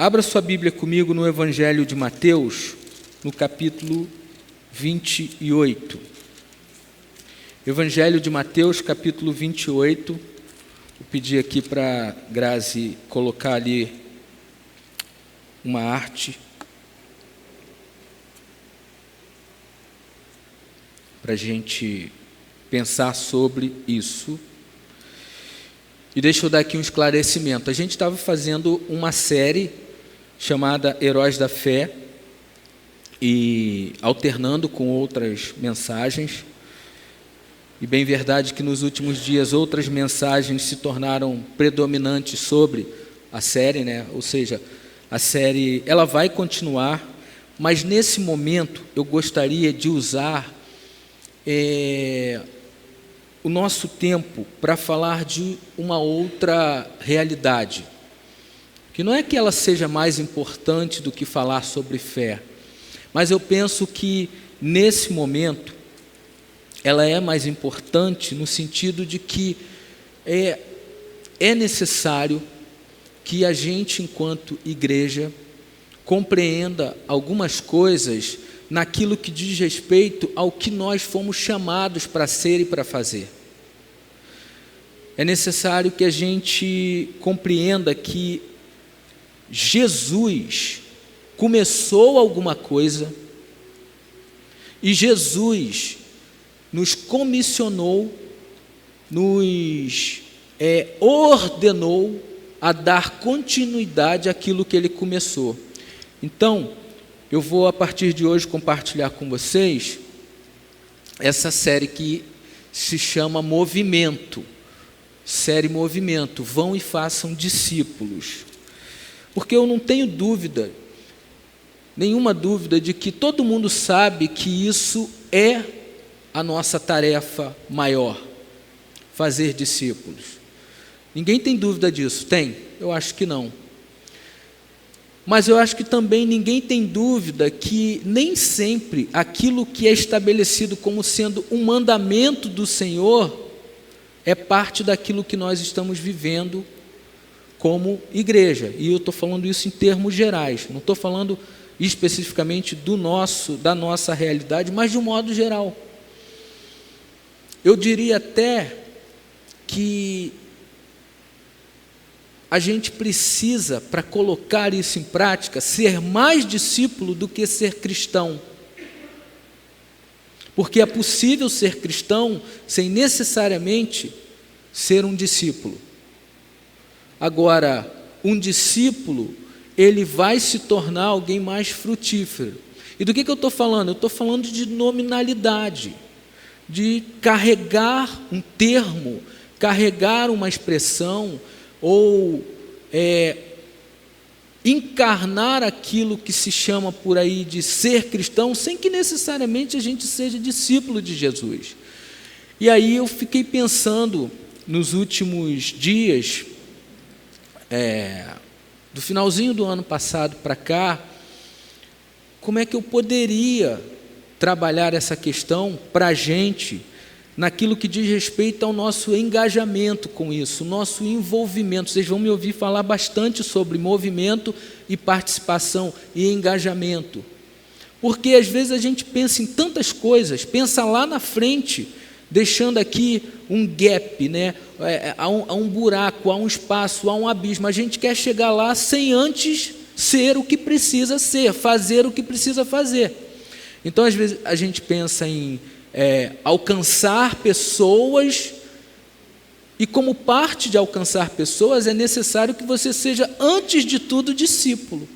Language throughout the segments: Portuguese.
Abra sua Bíblia comigo no Evangelho de Mateus, no capítulo 28. Evangelho de Mateus, capítulo 28. Vou pedir aqui para a Grazi colocar ali uma arte para a gente pensar sobre isso. E deixa eu dar aqui um esclarecimento. A gente estava fazendo uma série chamada Heróis da Fé e alternando com outras mensagens. E bem verdade que nos últimos dias outras mensagens se tornaram predominantes sobre a série, né? Ou seja, a série ela vai continuar, mas nesse momento eu gostaria de usar o nosso tempo para falar de uma outra realidade, que não é que ela seja mais importante do que falar sobre fé, mas eu penso que nesse momento ela é mais importante no sentido de que é necessário que a gente, enquanto igreja, compreenda algumas coisas naquilo que diz respeito ao que nós fomos chamados para ser e para fazer. É necessário que a gente compreenda que Jesus começou alguma coisa e Jesus nos comissionou, nos ordenou a dar continuidade àquilo que Ele começou. Então, eu vou a partir de hoje compartilhar com vocês essa série que se chama Movimento. Série Movimento, vão e façam discípulos. Porque eu não tenho dúvida, nenhuma dúvida de que todo mundo sabe que isso é a nossa tarefa maior, fazer discípulos. Ninguém tem dúvida disso, tem? Eu acho que não. Mas eu acho que também ninguém tem dúvida que nem sempre aquilo que é estabelecido como sendo um mandamento do Senhor é parte daquilo que nós estamos vivendo como igreja. E eu estou falando isso em termos gerais, não estou falando especificamente da nossa realidade, mas de um modo geral. Eu diria até que a gente precisa, para colocar isso em prática, ser mais discípulo do que ser cristão. Porque é possível ser cristão sem necessariamente ser um discípulo. Agora, um discípulo, ele vai se tornar alguém mais frutífero. E do que eu estou falando? Eu estou falando de nominalidade, de carregar um termo, carregar uma expressão, ou encarnar aquilo que se chama por aí de ser cristão, sem que necessariamente a gente seja discípulo de Jesus. E aí eu fiquei pensando nos últimos dias, do finalzinho do ano passado para cá, como é que eu poderia trabalhar essa questão para a gente, naquilo que diz respeito ao nosso engajamento com isso, nosso envolvimento. Vocês vão me ouvir falar bastante sobre movimento e participação e engajamento. Porque às vezes a gente pensa em tantas coisas, pensa lá na frente, deixando aqui um gap, né? Há um buraco, há um espaço, há um abismo. A gente quer chegar lá sem antes ser o que precisa ser, fazer o que precisa fazer. Então às vezes a gente pensa em alcançar pessoas, e como parte de alcançar pessoas é necessário que você seja antes de tudo discípulo.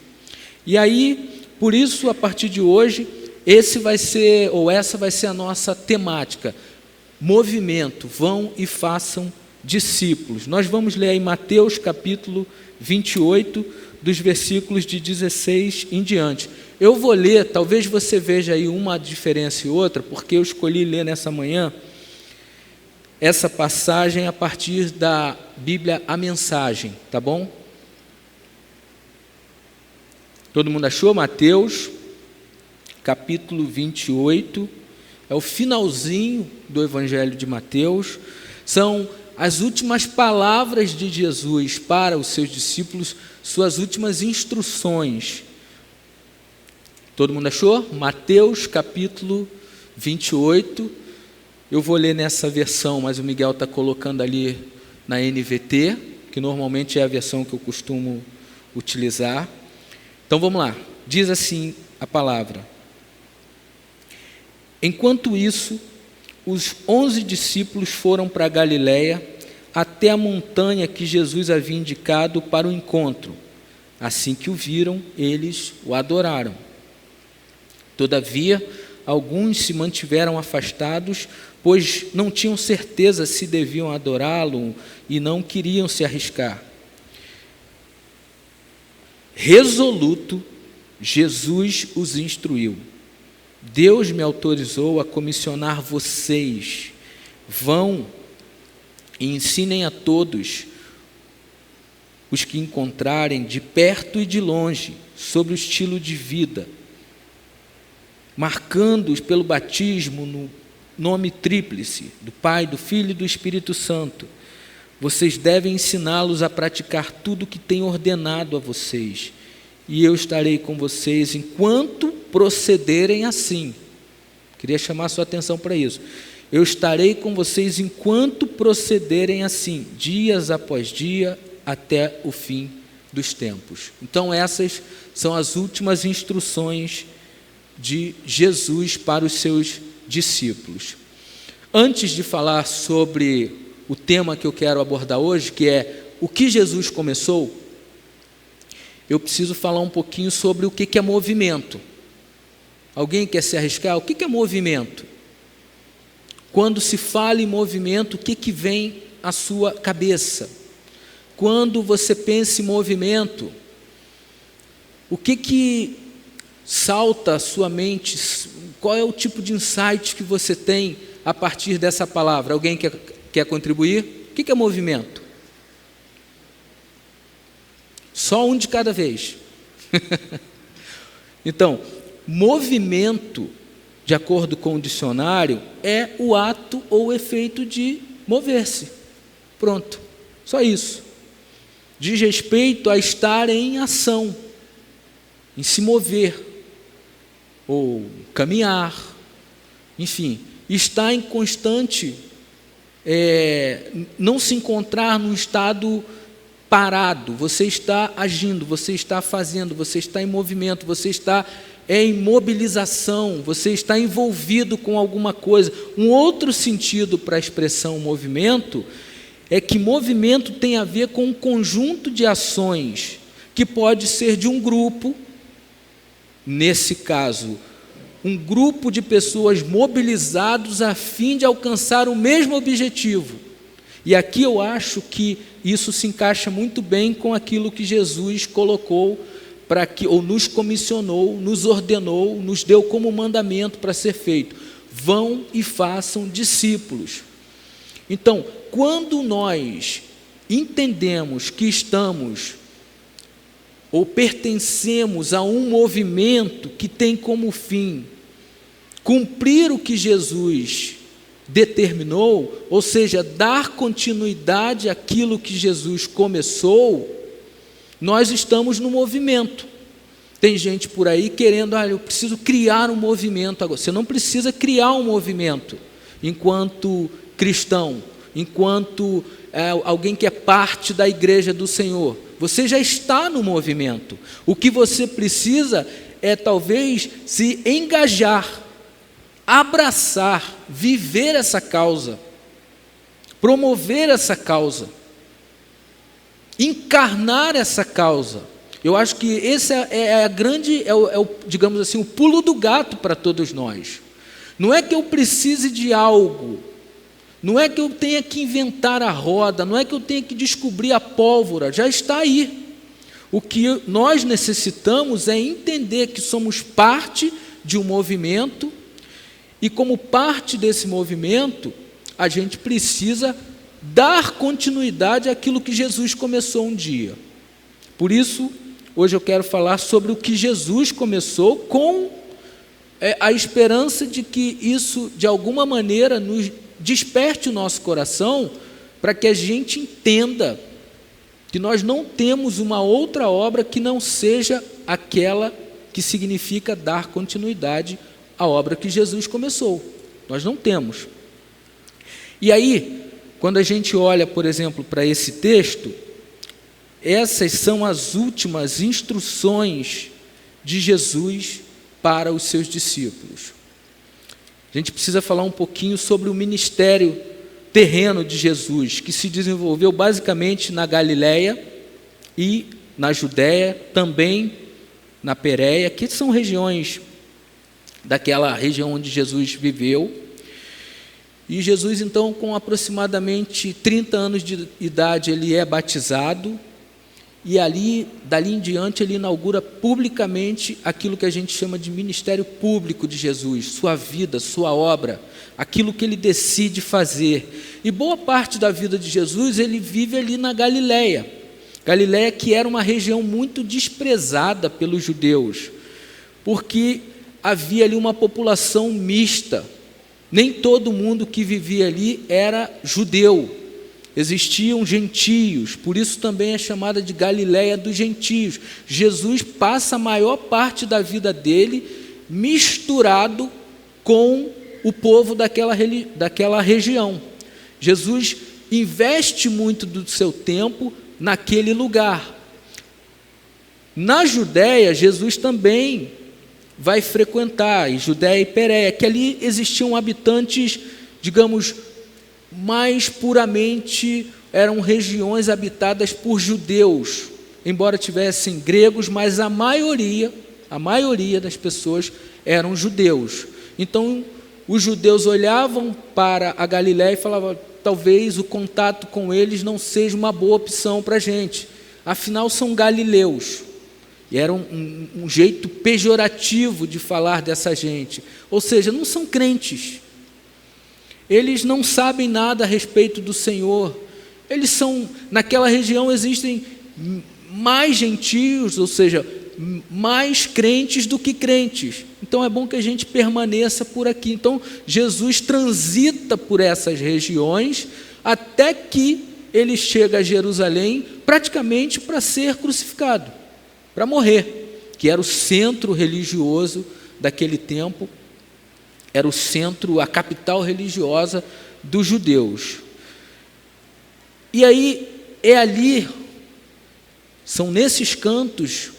E aí, por isso, a partir de hoje, essa vai ser a nossa temática, movimento, vão e façam discípulos. Nós vamos ler aí Mateus capítulo 28, dos versículos de 16 em diante. Eu vou ler, talvez você veja aí uma diferença e outra, porque eu escolhi ler nessa manhã essa passagem a partir da Bíblia A Mensagem, tá bom? Todo mundo achou? Mateus, capítulo 28, é o finalzinho do Evangelho de Mateus. São as últimas palavras de Jesus para os seus discípulos, suas últimas instruções. Todo mundo achou? Mateus capítulo 28. Eu vou ler nessa versão, mas o Miguel está colocando ali na NVT, que normalmente é a versão que eu costumo utilizar. Então vamos lá. Diz assim a palavra: enquanto isso, os 11 discípulos foram para a Galiléia, até a montanha que Jesus havia indicado para o encontro. Assim que o viram, eles o adoraram. Todavia, alguns se mantiveram afastados, pois não tinham certeza se deviam adorá-lo e não queriam se arriscar. Resoluto, Jesus os instruiu: Deus me autorizou a comissionar vocês. Vão e ensinem a todos os que encontrarem, de perto e de longe, sobre o estilo de vida, marcando-os pelo batismo no nome tríplice do Pai, do Filho e do Espírito Santo. Vocês devem ensiná-los a praticar tudo o que tenho ordenado a vocês, e eu estarei com vocês enquanto procederem assim. Queria chamar a sua atenção para isso. Eu estarei com vocês enquanto procederem assim, dias após dia, até o fim dos tempos. Então essas são as últimas instruções de Jesus para os seus discípulos. Antes de falar sobre o tema que eu quero abordar hoje, que é o que Jesus começou, eu preciso falar um pouquinho sobre o que é movimento. Alguém quer se arriscar? O que é movimento? Quando se fala em movimento, o que vem à sua cabeça? Quando você pensa em movimento, o que salta à sua mente? Qual é o tipo de insight que você tem a partir dessa palavra? Alguém quer contribuir? O que é movimento? Só um de cada vez. Então, movimento, de acordo com o dicionário, é o ato ou efeito de mover-se. Pronto, só isso. Diz respeito a estar em ação, em se mover, ou caminhar, enfim, estar em constante, não se encontrar num estado parado. Você está agindo, você está fazendo, você está em movimento, você está em mobilização, você está envolvido com alguma coisa. Um outro sentido para a expressão movimento é que movimento tem a ver com um conjunto de ações que pode ser de um grupo, nesse caso, um grupo de pessoas mobilizados a fim de alcançar o mesmo objetivo. E aqui eu acho que isso se encaixa muito bem com aquilo que Jesus colocou para que, ou nos comissionou, nos ordenou, nos deu como mandamento para ser feito: vão e façam discípulos. Então, quando nós entendemos que estamos ou pertencemos a um movimento que tem como fim cumprir o que Jesus determinou, ou seja, dar continuidade àquilo que Jesus começou, nós estamos no movimento. Tem gente por aí querendo, eu preciso criar um movimento agora. Você não precisa criar um movimento enquanto cristão, enquanto alguém que é parte da igreja do Senhor. Você já está no movimento. O que você precisa é talvez se engajar, abraçar, viver essa causa, promover essa causa, encarnar essa causa. Eu acho que esse digamos assim, o pulo do gato para todos nós. Não é que eu precise de algo, não é que eu tenha que inventar a roda, não é que eu tenha que descobrir a pólvora, já está aí. O que nós necessitamos é entender que somos parte de um movimento, e como parte desse movimento, a gente precisa dar continuidade àquilo que Jesus começou um dia. Por isso, hoje eu quero falar sobre o que Jesus começou, com a esperança de que isso, de alguma maneira, nos desperte o nosso coração para que a gente entenda que nós não temos uma outra obra que não seja aquela que significa dar continuidade à obra que Jesus começou. Nós não temos. E aí, quando a gente olha, por exemplo, para esse texto, essas são as últimas instruções de Jesus para os seus discípulos. A gente precisa falar um pouquinho sobre o ministério terreno de Jesus, que se desenvolveu basicamente na Galileia e na Judéia, também na Pérea, que são regiões daquela região onde Jesus viveu. E Jesus, então, com aproximadamente 30 anos de idade, ele é batizado, e dali em diante, ele inaugura publicamente aquilo que a gente chama de ministério público de Jesus, sua vida, sua obra, aquilo que ele decide fazer. E boa parte da vida de Jesus, ele vive ali na Galileia. Galileia, que era uma região muito desprezada pelos judeus, porque havia ali uma população mista. Nem todo mundo que vivia ali era judeu. Existiam gentios, por isso também é chamada de Galileia dos gentios. Jesus passa a maior parte da vida dele misturado com o povo daquela região. Jesus investe muito do seu tempo naquele lugar. Na Judéia, Jesus também vai frequentar, em Judéia e Pérea, que ali existiam habitantes, digamos, mais puramente eram regiões habitadas por judeus, embora tivessem gregos, mas a maioria das pessoas eram judeus. Então, os judeus olhavam para a Galileia e falavam, talvez o contato com eles não seja uma boa opção para a gente, afinal são galileus. E era um jeito pejorativo de falar dessa gente, ou seja, não são crentes. Eles não sabem nada a respeito do Senhor. Naquela região existem mais gentios, ou seja, mais crentes do que crentes. Então é bom que a gente permaneça por aqui. Então Jesus transita por essas regiões até que ele chega a Jerusalém praticamente para ser crucificado, para morrer, que era o centro religioso daquele tempo. Era o centro, a capital religiosa dos judeus. E aí, são nesses cantos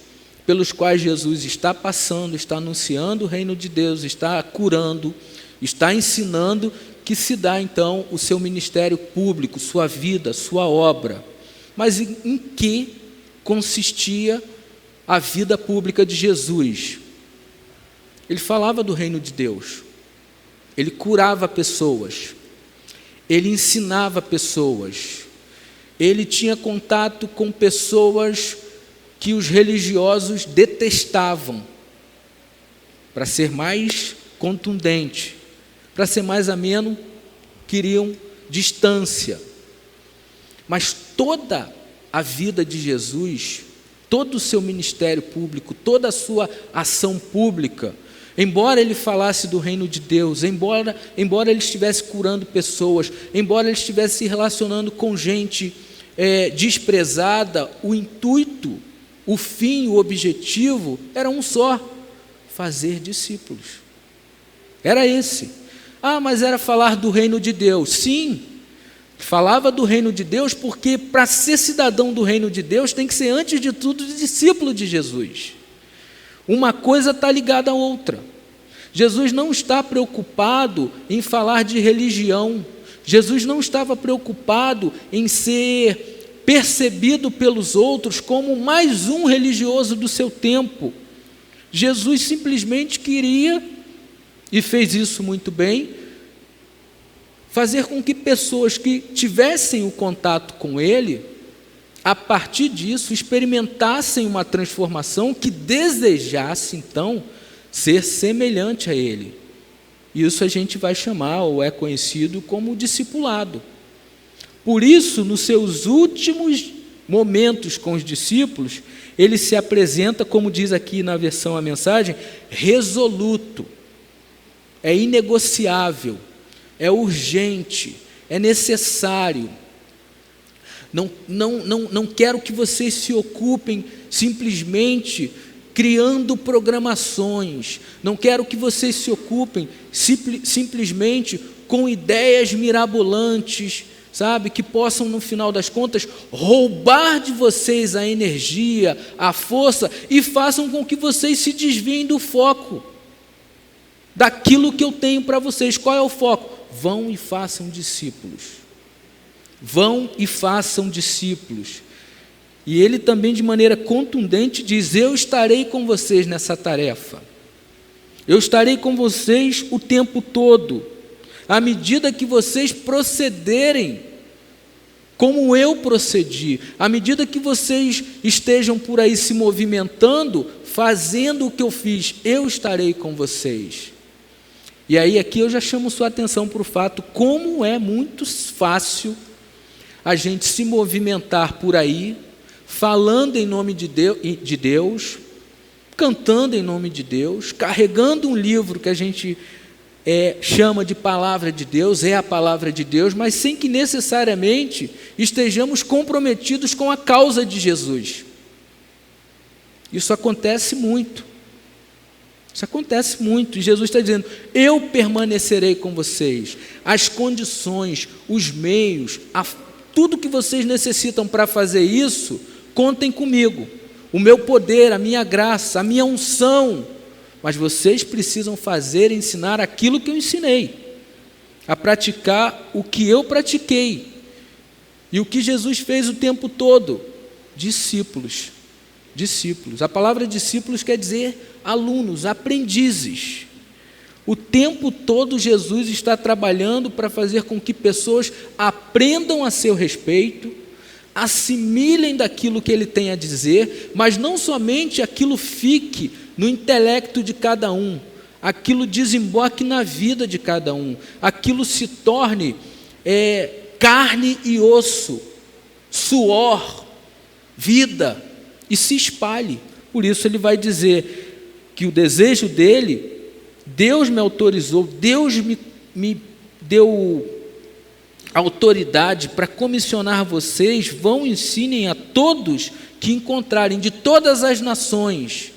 pelos quais Jesus está passando, está anunciando o reino de Deus, está curando, está ensinando, que se dá então o seu ministério público, sua vida, sua obra. Mas em que consistia a vida pública de Jesus? Ele falava do reino de Deus. Ele curava pessoas, ele ensinava pessoas, ele tinha contato com pessoas que os religiosos detestavam. Para ser mais contundente, para ser mais ameno, queriam distância. Mas toda a vida de Jesus, todo o seu ministério público, toda a sua ação pública, embora ele falasse do reino de Deus, embora ele estivesse curando pessoas, embora ele estivesse se relacionando com gente desprezada, o intuito, o fim, o objetivo era um só: fazer discípulos. Era esse. Mas era falar do reino de Deus. Sim, falava do reino de Deus porque para ser cidadão do reino de Deus tem que ser, antes de tudo, discípulo de Jesus. Uma coisa está ligada à outra. Jesus não está preocupado em falar de religião. Jesus não estava preocupado em ser percebido pelos outros como mais um religioso do seu tempo. Jesus simplesmente queria, e fez isso muito bem, fazer com que pessoas que tivessem o contato com ele, a partir disso, experimentassem uma transformação, que desejasse, então, ser semelhante a ele. Isso a gente vai chamar, ou é conhecido como discipulado. Por isso, nos seus últimos momentos com os discípulos, ele se apresenta, como diz aqui na versão a mensagem, resoluto. É inegociável, é urgente, é necessário. Não quero que vocês se ocupem simplesmente criando programações. Não quero que vocês se ocupem simplesmente com ideias mirabolantes, sabe, que possam, no final das contas, roubar de vocês a energia, a força, e façam com que vocês se desviem do foco, daquilo que eu tenho para vocês. Qual é o foco? Vão e façam discípulos. Vão e façam discípulos. E ele também, de maneira contundente, diz: eu estarei com vocês nessa tarefa. Eu estarei com vocês o tempo todo. À medida que vocês procederem como eu procedi, à medida que vocês estejam por aí se movimentando, fazendo o que eu fiz, eu estarei com vocês. E aí aqui eu já chamo sua atenção para o fato como é muito fácil a gente se movimentar por aí, falando em nome de Deus, cantando em nome de Deus, carregando um livro que a gente chama de palavra de Deus, é a palavra de Deus, mas sem que necessariamente estejamos comprometidos com a causa de Jesus. Isso acontece muito. Isso acontece muito. E Jesus está dizendo: eu permanecerei com vocês. As condições, os meios, tudo que vocês necessitam para fazer isso, contem comigo. O meu poder, a minha graça, a minha unção. Mas vocês precisam fazer e ensinar aquilo que eu ensinei, a praticar o que eu pratiquei, e o que Jesus fez o tempo todo: discípulos. Discípulos. A palavra discípulos quer dizer alunos, aprendizes. O tempo todo Jesus está trabalhando para fazer com que pessoas aprendam a seu respeito, assimilem daquilo que ele tem a dizer, mas não somente aquilo fique no intelecto de cada um, aquilo desemboque na vida de cada um, aquilo se torne carne e osso, suor, vida, e se espalhe. Por isso ele vai dizer que o desejo dele, Deus me autorizou, Deus me deu autoridade para comissionar vocês. Vão, ensinem a todos que encontrarem, de todas as nações.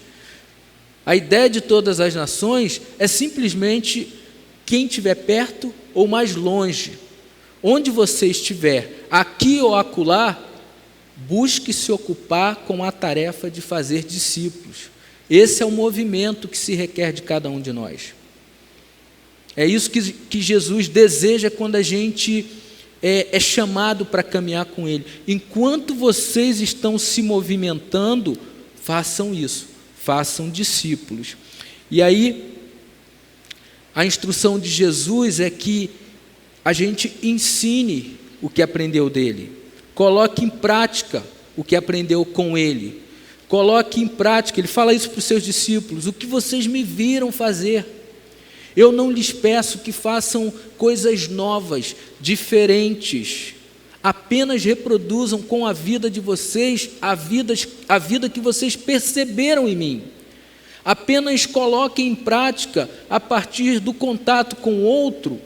A ideia de todas as nações é simplesmente quem estiver perto ou mais longe. Onde você estiver, aqui ou acolá, busque se ocupar com a tarefa de fazer discípulos. Esse é o movimento que se requer de cada um de nós. É isso que Jesus deseja quando a gente é chamado para caminhar com Ele. Enquanto vocês estão se movimentando, façam isso, façam discípulos. E aí, a instrução de Jesus é que a gente ensine o que aprendeu dele, coloque em prática o que aprendeu com ele, coloque em prática. Ele fala isso para os seus discípulos: o que vocês me viram fazer. Eu não lhes peço que façam coisas novas, diferentes, apenas reproduzam com a vida de vocês a vida que vocês perceberam em mim. Apenas coloquem em prática, a partir do contato com o outro,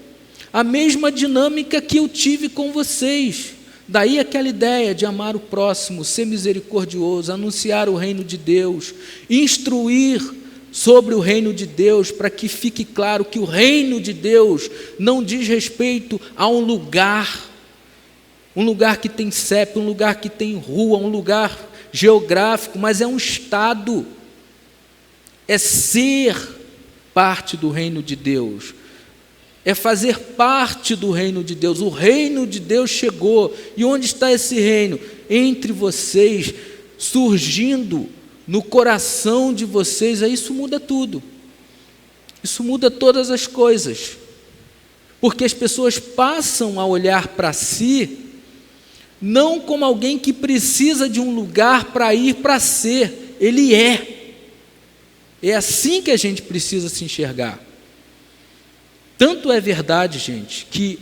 a mesma dinâmica que eu tive com vocês. Daí aquela ideia de amar o próximo, ser misericordioso, anunciar o reino de Deus, instruir sobre o reino de Deus, para que fique claro que o reino de Deus não diz respeito a um lugar que tem CEP, um lugar que tem rua, um lugar geográfico, mas é um estado, é ser parte do reino de Deus, é fazer parte do reino de Deus. O reino de Deus chegou, e onde está esse reino? Entre vocês, surgindo no coração de vocês. Aí isso muda tudo, isso muda todas as coisas, porque as pessoas passam a olhar para si, não como alguém que precisa de um lugar para ir para ser, ele é assim que a gente precisa se enxergar. Tanto é verdade, gente, que,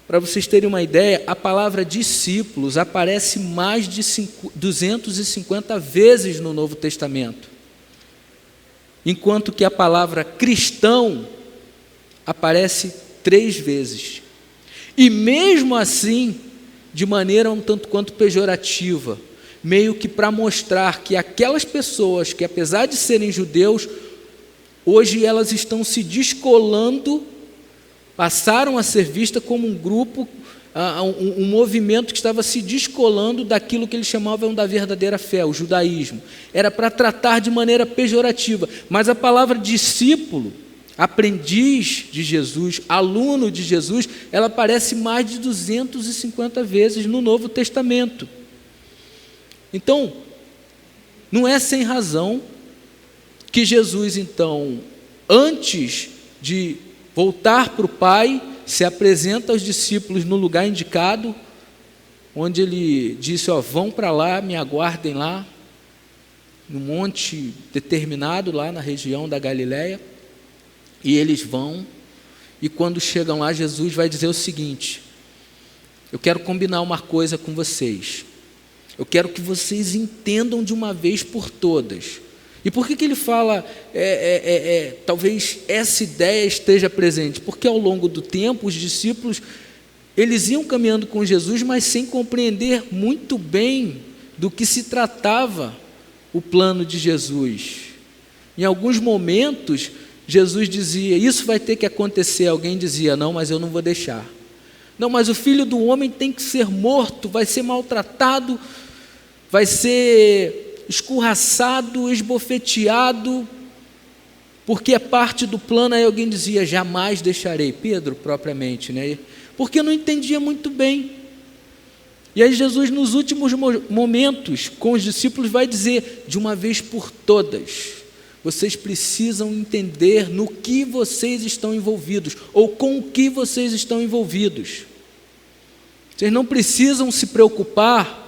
para vocês terem uma ideia, a palavra discípulos aparece mais de 250 vezes no Novo Testamento, enquanto que a palavra cristão aparece 3 vezes. E mesmo assim, de maneira um tanto quanto pejorativa, meio que para mostrar que aquelas pessoas que, apesar de serem judeus, hoje elas estão se descolando, passaram a ser vistas como um grupo, um movimento que estava se descolando daquilo que eles chamavam da verdadeira fé, o judaísmo. Era para tratar de maneira pejorativa, mas a palavra discípulo, aprendiz de Jesus, aluno de Jesus, ela aparece mais de 250 vezes no Novo Testamento. Então, não é sem razão que Jesus, então, antes de voltar para o Pai, se apresenta aos discípulos no lugar indicado, onde ele disse, vão para lá, me aguardem lá, no monte determinado, lá na região da Galileia, e eles vão, e quando chegam lá, Jesus vai dizer o seguinte, eu quero combinar uma coisa com vocês, eu quero que vocês entendam de uma vez por todas. E por que ele fala, talvez essa ideia esteja presente? Porque ao longo do tempo, os discípulos, eles iam caminhando com Jesus, mas sem compreender muito bem do que se tratava o plano de Jesus. Em alguns momentos, Jesus dizia, isso vai ter que acontecer. Alguém dizia, não, mas eu não vou deixar. Não, mas o Filho do Homem tem que ser morto, vai ser maltratado, vai ser escorraçado, esbofeteado, porque é parte do plano. Aí alguém dizia, jamais deixarei. Pedro, propriamente, né? Porque não entendia muito bem. E aí Jesus, nos últimos momentos, com os discípulos, vai dizer, de uma vez por todas, vocês precisam entender no que vocês estão envolvidos, ou com o que vocês estão envolvidos. Vocês não precisam se preocupar,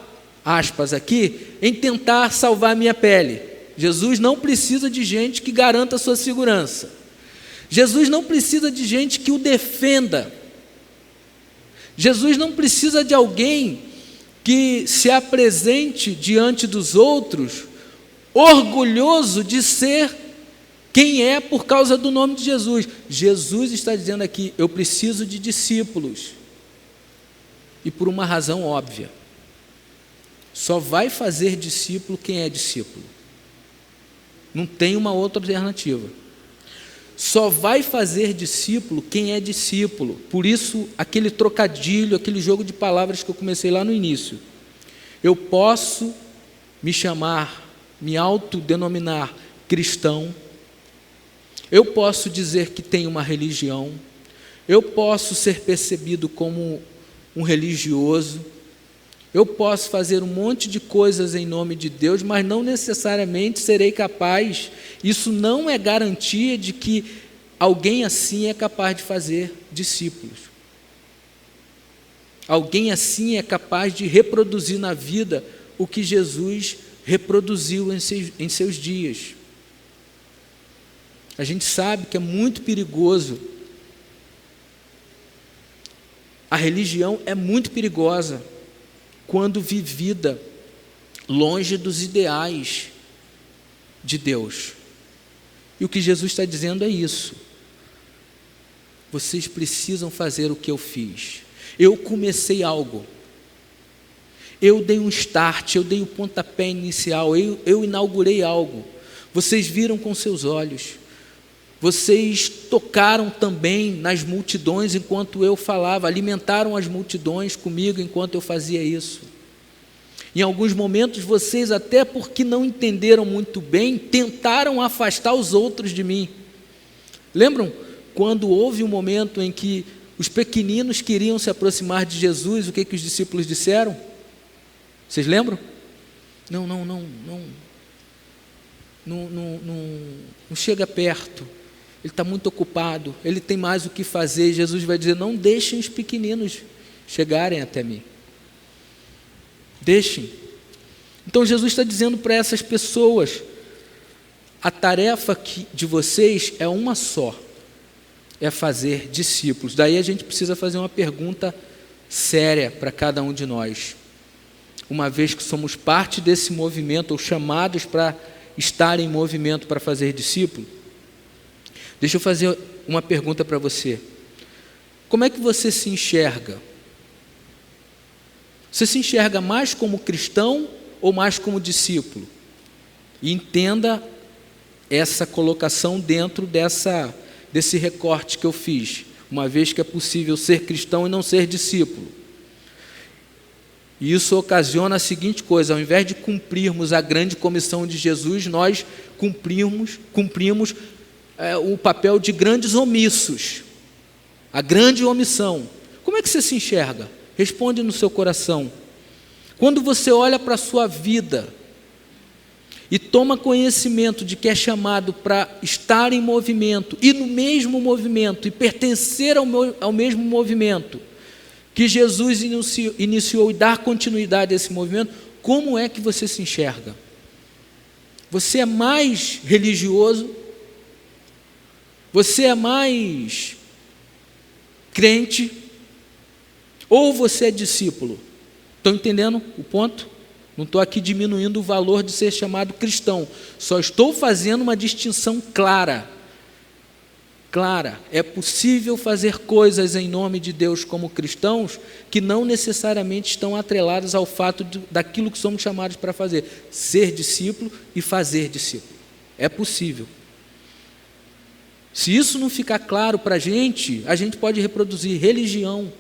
aspas aqui, em tentar salvar a minha pele. Jesus não precisa de gente que garanta a sua segurança. Jesus não precisa de gente que o defenda. Jesus não precisa de alguém que se apresente diante dos outros, orgulhoso de ser quem é por causa do nome de Jesus. Jesus está dizendo aqui, eu preciso de discípulos. E por uma razão óbvia. Só vai fazer discípulo quem é discípulo. Não tem uma outra alternativa. Só vai fazer discípulo quem é discípulo. Por isso, aquele trocadilho, aquele jogo de palavras que eu comecei lá no início. Eu posso me autodenominar cristão. Eu posso dizer que tenho uma religião. Eu posso ser percebido como um religioso. Eu posso fazer um monte de coisas em nome de Deus, mas não necessariamente serei capaz. Isso não é garantia de que alguém assim é capaz de fazer discípulos. Alguém assim é capaz de reproduzir na vida o que Jesus reproduziu em seus dias. A gente sabe que é muito perigoso. A religião é muito perigosa quando vivida longe dos ideais de Deus. E o que Jesus está dizendo é isso. Vocês precisam fazer o que eu fiz. Eu comecei algo. Eu dei um start, eu dei o pontapé inicial, eu inaugurei algo. Vocês viram com seus olhos. Vocês tocaram também nas multidões enquanto eu falava, alimentaram as multidões comigo enquanto eu fazia isso. Em alguns momentos vocês, até porque não entenderam muito bem, tentaram afastar os outros de mim. Lembram quando houve um momento em que os pequeninos queriam se aproximar de Jesus, o que os discípulos disseram? Vocês lembram? Não chega perto. Ele está muito ocupado, ele tem mais o que fazer. Jesus vai dizer, não deixem os pequeninos chegarem até mim. Deixem. Então Jesus está dizendo para essas pessoas, a tarefa de vocês é uma só, é fazer discípulos. Daí a gente precisa fazer uma pergunta séria para cada um de nós. Uma vez que somos parte desse movimento, ou chamados para estar em movimento para fazer discípulo, deixa eu fazer uma pergunta para você. Como é que você se enxerga? Você se enxerga mais como cristão ou mais como discípulo? E entenda essa colocação dentro desse recorte que eu fiz, uma vez que é possível ser cristão e não ser discípulo. E isso ocasiona a seguinte coisa: ao invés de cumprirmos a grande comissão de Jesus, nós cumprimos o papel de grandes omissos, a grande omissão. Como é que você se enxerga? Responde no seu coração. Quando você olha para a sua vida e toma conhecimento de que é chamado para estar em movimento, e no mesmo movimento, e pertencer ao mesmo movimento que Jesus iniciou, e dar continuidade a esse movimento, como é que você se enxerga? Você é mais religioso? Você é mais crente? Ou você é discípulo? Estão entendendo o ponto? Não estou aqui diminuindo o valor de ser chamado cristão, só estou fazendo uma distinção clara. É possível fazer coisas em nome de Deus como cristãos que não necessariamente estão atreladas ao fato daquilo que somos chamados para fazer, ser discípulo e fazer discípulo. É possível. Se isso não ficar claro para a gente pode reproduzir religião,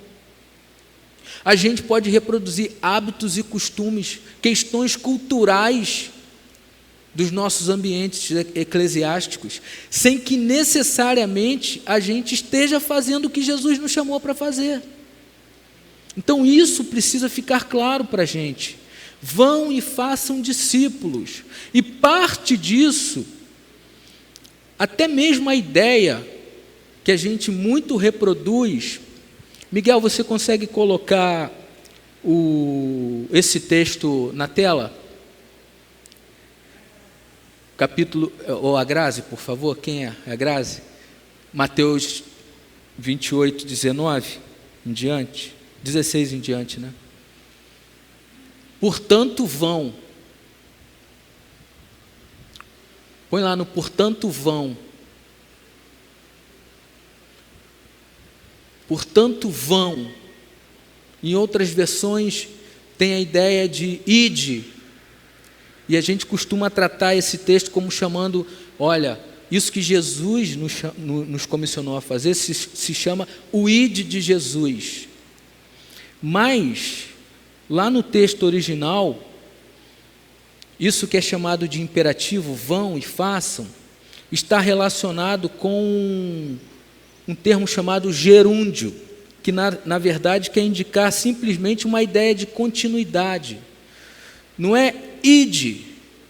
a gente pode reproduzir hábitos e costumes, questões culturais dos nossos ambientes eclesiásticos, sem que necessariamente a gente esteja fazendo o que Jesus nos chamou para fazer. Então isso precisa ficar claro para a gente. Vão e façam discípulos. E parte disso, até mesmo a ideia que a gente muito reproduz. Miguel, você consegue colocar esse texto na tela? Capítulo, ou a Grazi, por favor, quem é? A Grazi? Mateus 28, 19 em diante, 16 em diante, né? Portanto vão. Põe lá no portanto vão. Portanto vão. Em outras versões tem a ideia de ide. E a gente costuma tratar esse texto como chamando, olha, isso que Jesus nos comissionou a fazer se chama o ide de Jesus. Mas, lá no texto original, isso que é chamado de imperativo, vão e façam, está relacionado com um termo chamado gerúndio, que na verdade quer indicar simplesmente uma ideia de continuidade. Não é ide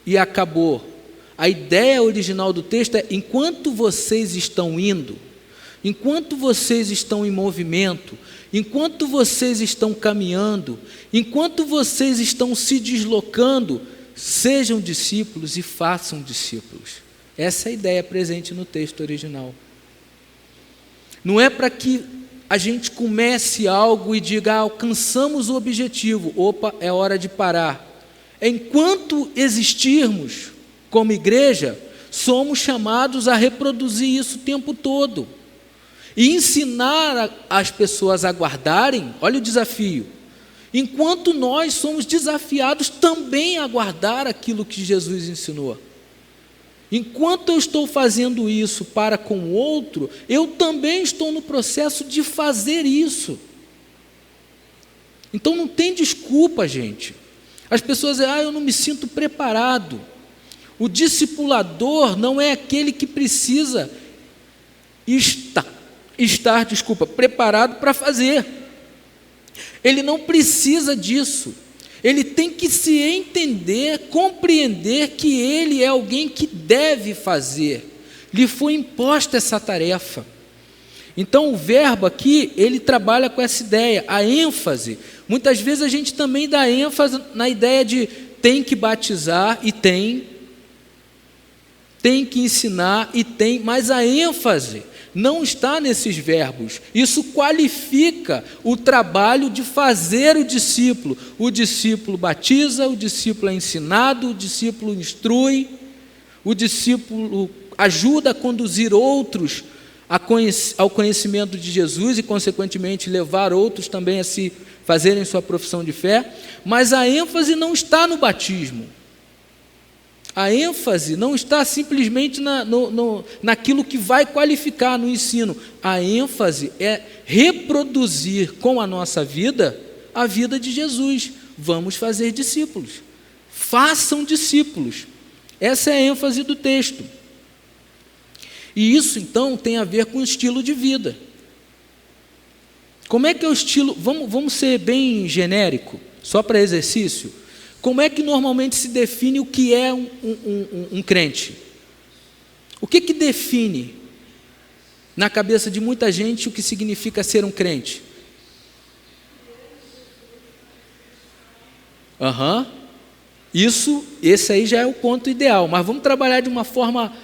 e acabou. A ideia original do texto é: enquanto vocês estão indo, enquanto vocês estão em movimento, enquanto vocês estão caminhando, enquanto vocês estão se deslocando, sejam discípulos e façam discípulos. Essa é a ideia presente no texto original. Não é para que a gente comece algo e diga, alcançamos o objetivo, opa, é hora de parar. Enquanto existirmos como igreja, somos chamados a reproduzir isso o tempo todo. E ensinar as pessoas a guardarem, olha o desafio, enquanto nós somos desafiados também a guardar aquilo que Jesus ensinou. Enquanto eu estou fazendo isso para com o outro, eu também estou no processo de fazer isso. Então não tem desculpa, gente. As pessoas dizem, eu não me sinto preparado. O discipulador não é aquele que precisa estar preparado para fazer. Ele não precisa disso. Ele tem que se entender, compreender que ele é alguém que deve fazer. Lhe foi imposta essa tarefa. Então o verbo aqui, ele trabalha com essa ideia, a ênfase. Muitas vezes a gente também dá ênfase na ideia de tem que batizar e tem que ensinar e tem, mas a ênfase não está nesses verbos. Isso qualifica o trabalho de fazer o discípulo. O discípulo batiza, o discípulo é ensinado, o discípulo instrui, o discípulo ajuda a conduzir outros ao conhecimento de Jesus e, consequentemente, levar outros também a se fazerem sua profissão de fé, mas a ênfase não está no batismo. A ênfase não está simplesmente naquilo que vai qualificar no ensino. A ênfase é reproduzir com a nossa vida a vida de Jesus. Vamos fazer discípulos. Façam discípulos. Essa é a ênfase do texto. E isso, então, tem a ver com o estilo de vida. Como é que é o estilo? Vamos ser bem genérico, só para exercício. Como é que normalmente se define o que é um crente? O que define, na cabeça de muita gente, o que significa ser um crente? Esse aí já é o ponto ideal, mas vamos trabalhar de uma forma,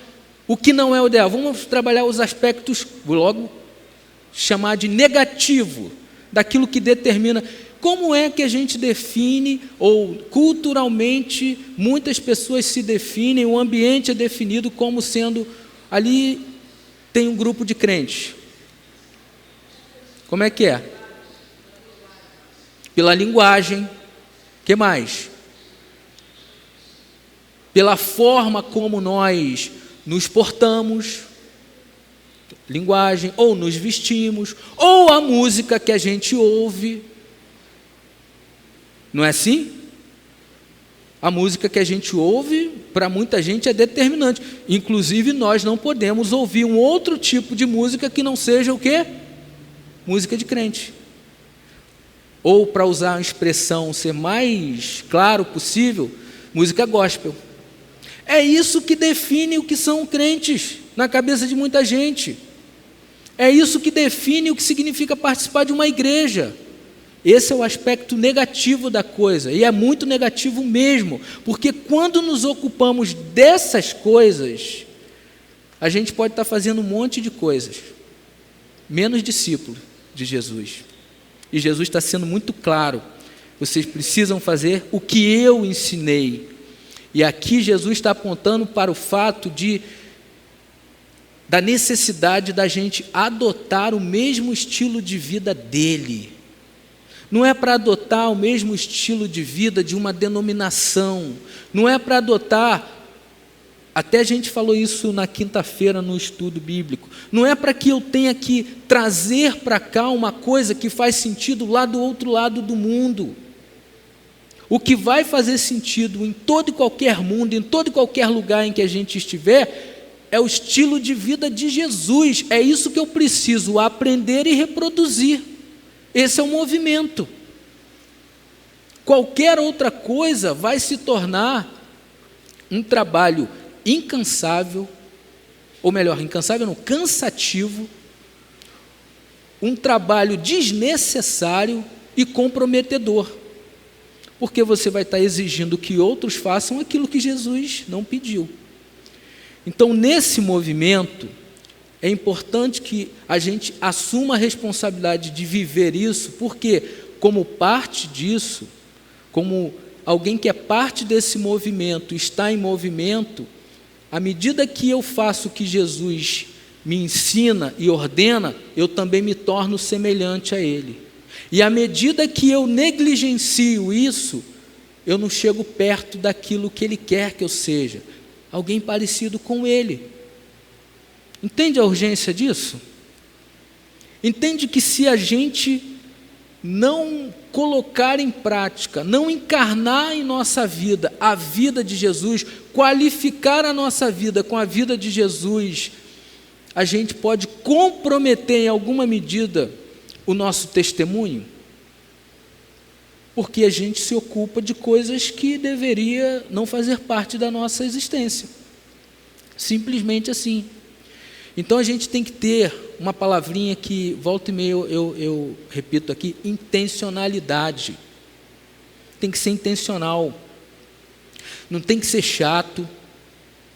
o que não é o ideal, vamos trabalhar os aspectos, vou logo chamar de negativo, daquilo que determina. Como é que a gente define, ou culturalmente, muitas pessoas se definem, o ambiente é definido como sendo, ali tem um grupo de crentes. Como é que é? Pela linguagem. Que mais? Pela forma como nós nos portamos, linguagem, ou nos vestimos, ou a música que a gente ouve. Não é assim? A música que a gente ouve, para muita gente, é determinante. Inclusive, nós não podemos ouvir um outro tipo de música que não seja o quê? Música de crente. Ou, para usar a expressão ser mais claro possível, música gospel. É isso que define o que são crentes na cabeça de muita gente. É isso que define o que significa participar de uma igreja. Esse é o aspecto negativo da coisa, e é muito negativo mesmo, porque quando nos ocupamos dessas coisas, a gente pode estar fazendo um monte de coisas, menos discípulo de Jesus. E Jesus está sendo muito claro: vocês precisam fazer o que eu ensinei. E aqui Jesus está apontando para o fato da necessidade da gente adotar o mesmo estilo de vida dele. Não é para adotar o mesmo estilo de vida de uma denominação, não é para adotar, até a gente falou isso na quinta-feira no estudo bíblico, não é para que eu tenha que trazer para cá uma coisa que faz sentido lá do outro lado do mundo. O que vai fazer sentido em todo e qualquer mundo, em todo e qualquer lugar em que a gente estiver, é o estilo de vida de Jesus. É isso que eu preciso aprender e reproduzir. Esse é o movimento. Qualquer outra coisa vai se tornar um trabalho incansável, ou melhor, incansável não, cansativo, um trabalho desnecessário e comprometedor, porque você vai estar exigindo que outros façam aquilo que Jesus não pediu. Então, nesse movimento, é importante que a gente assuma a responsabilidade de viver isso, porque, como parte disso, como alguém que é parte desse movimento, está em movimento, à medida que eu faço o que Jesus me ensina e ordena, eu também me torno semelhante a Ele. E à medida que eu negligencio isso, eu não chego perto daquilo que Ele quer que eu seja, alguém parecido com Ele. Entende a urgência disso? Entende que se a gente não colocar em prática, não encarnar em nossa vida a vida de Jesus, qualificar a nossa vida com a vida de Jesus, a gente pode comprometer em alguma medida o nosso testemunho, porque a gente se ocupa de coisas que deveria não fazer parte da nossa existência, simplesmente assim. Então a gente tem que ter uma palavrinha que volta e meia eu repito aqui: intencionalidade. Tem que ser intencional, não tem que ser chato,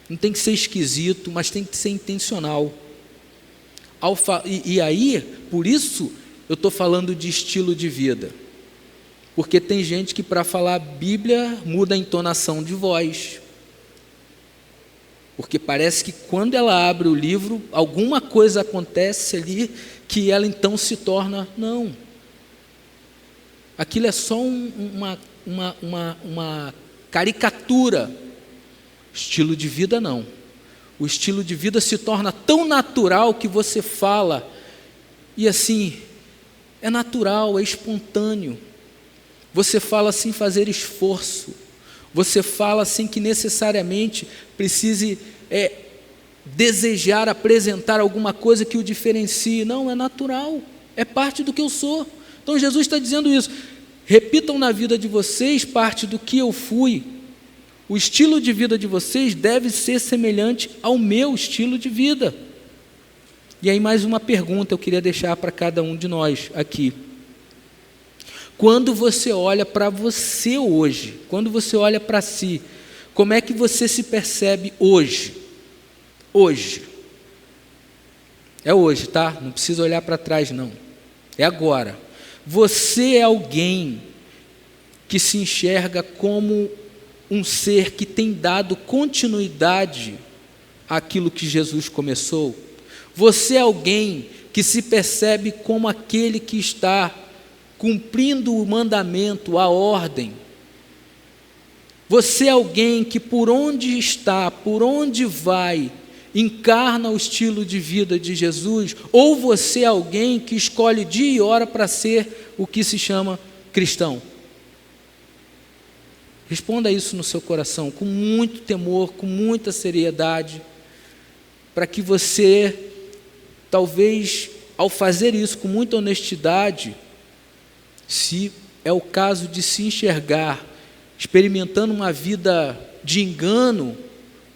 não tem que ser esquisito, mas tem que ser intencional. E aí, por isso eu estou falando de estilo de vida, porque tem gente que para falar Bíblia muda a entonação de voz, porque parece que quando ela abre o livro, alguma coisa acontece ali, que ela então se torna, não. aquilo é só uma caricatura. Estilo de vida não. O estilo de vida se torna tão natural que você fala, e assim, é natural, é espontâneo. Você fala sem fazer esforço. Você fala sem que necessariamente precise desejar apresentar alguma coisa que o diferencie. Não, é natural, é parte do que eu sou. Então Jesus está dizendo isso. Repitam na vida de vocês parte do que eu fui. O estilo de vida de vocês deve ser semelhante ao meu estilo de vida. E aí mais uma pergunta eu queria deixar para cada um de nós aqui. Quando você olha para você hoje, quando você olha para si, como é que você se percebe hoje? Hoje. É hoje, tá? Não precisa olhar para trás, não. É agora. Você é alguém que se enxerga como um ser que tem dado continuidade àquilo que Jesus começou? Você é alguém que se percebe como aquele que está cumprindo o mandamento, a ordem? Você é alguém que por onde está, por onde vai, encarna o estilo de vida de Jesus? Ou você é alguém que escolhe dia e hora para ser o que se chama cristão? Responda isso no seu coração, com muito temor, com muita seriedade, para que você, talvez, ao fazer isso com muita honestidade, se é o caso de se enxergar experimentando uma vida de engano,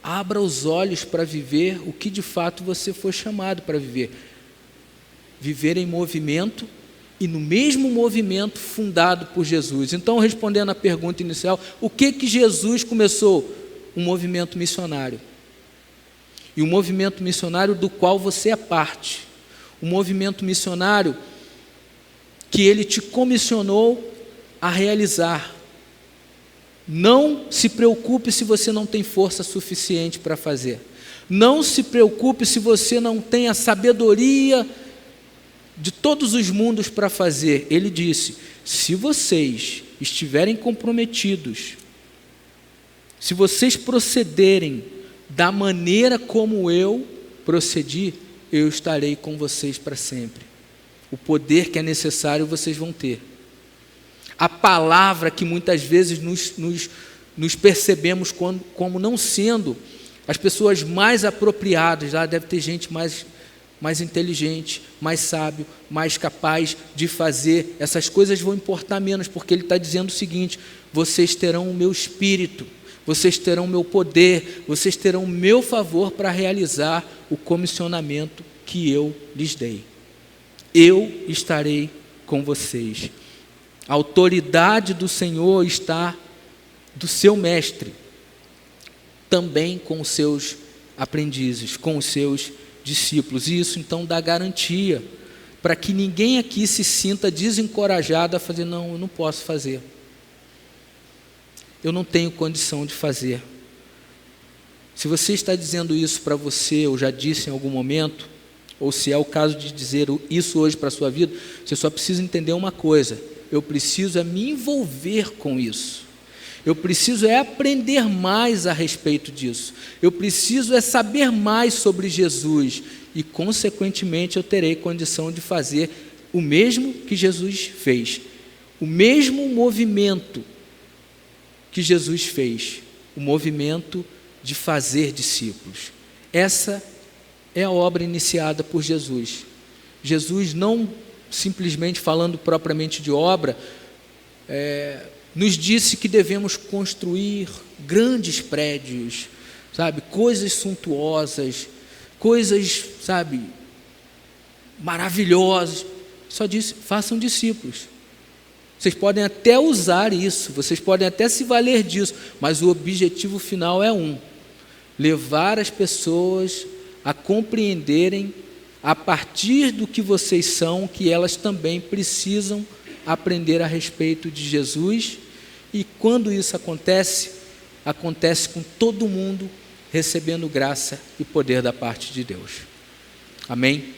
abra os olhos para viver o que de fato você foi chamado para viver. Viver em movimento e no mesmo movimento fundado por Jesus. Então, respondendo à pergunta inicial, o que Jesus começou? Um movimento missionário. E um movimento missionário do qual você é parte. Um movimento missionário que Ele te comissionou a realizar. Não se preocupe se você não tem força suficiente para fazer. Não se preocupe se você não tem a sabedoria de todos os mundos para fazer. Ele disse: se vocês estiverem comprometidos, se vocês procederem da maneira como eu procedi, eu estarei com vocês para sempre. O poder que é necessário vocês vão ter. A palavra que muitas vezes nos percebemos como não sendo as pessoas mais apropriadas, lá deve ter gente mais inteligente, mais sábio, mais capaz de fazer, essas coisas vão importar menos, porque ele está dizendo o seguinte: vocês terão o meu espírito, vocês terão o meu poder, vocês terão o meu favor para realizar o comissionamento que eu lhes dei. Eu estarei com vocês. A autoridade do Senhor está do seu mestre, também com os seus aprendizes, com os seus discípulos. E isso então dá garantia para que ninguém aqui se sinta desencorajado a fazer: não, eu não posso fazer, eu não tenho condição de fazer. Se você está dizendo isso para você, ou já disse em algum momento, ou se é o caso de dizer isso hoje para a sua vida, você só precisa entender uma coisa: eu preciso me envolver com isso. Eu preciso aprender mais a respeito disso. Eu preciso saber mais sobre Jesus. E, consequentemente, eu terei condição de fazer o mesmo que Jesus fez. O mesmo movimento que Jesus fez. O movimento de fazer discípulos. Essa é a obra iniciada por Jesus. Jesus, não simplesmente falando propriamente de obra, nos disse que devemos construir grandes prédios, sabe, coisas suntuosas, coisas, sabe, maravilhosas. Só disse: façam discípulos. Vocês podem até usar isso, vocês podem até se valer disso, mas o objetivo final é levar as pessoas a compreenderem, a partir do que vocês são, que elas também precisam aprender a respeito de Jesus. E quando isso acontece com todo mundo recebendo graça e poder da parte de Deus. Amém?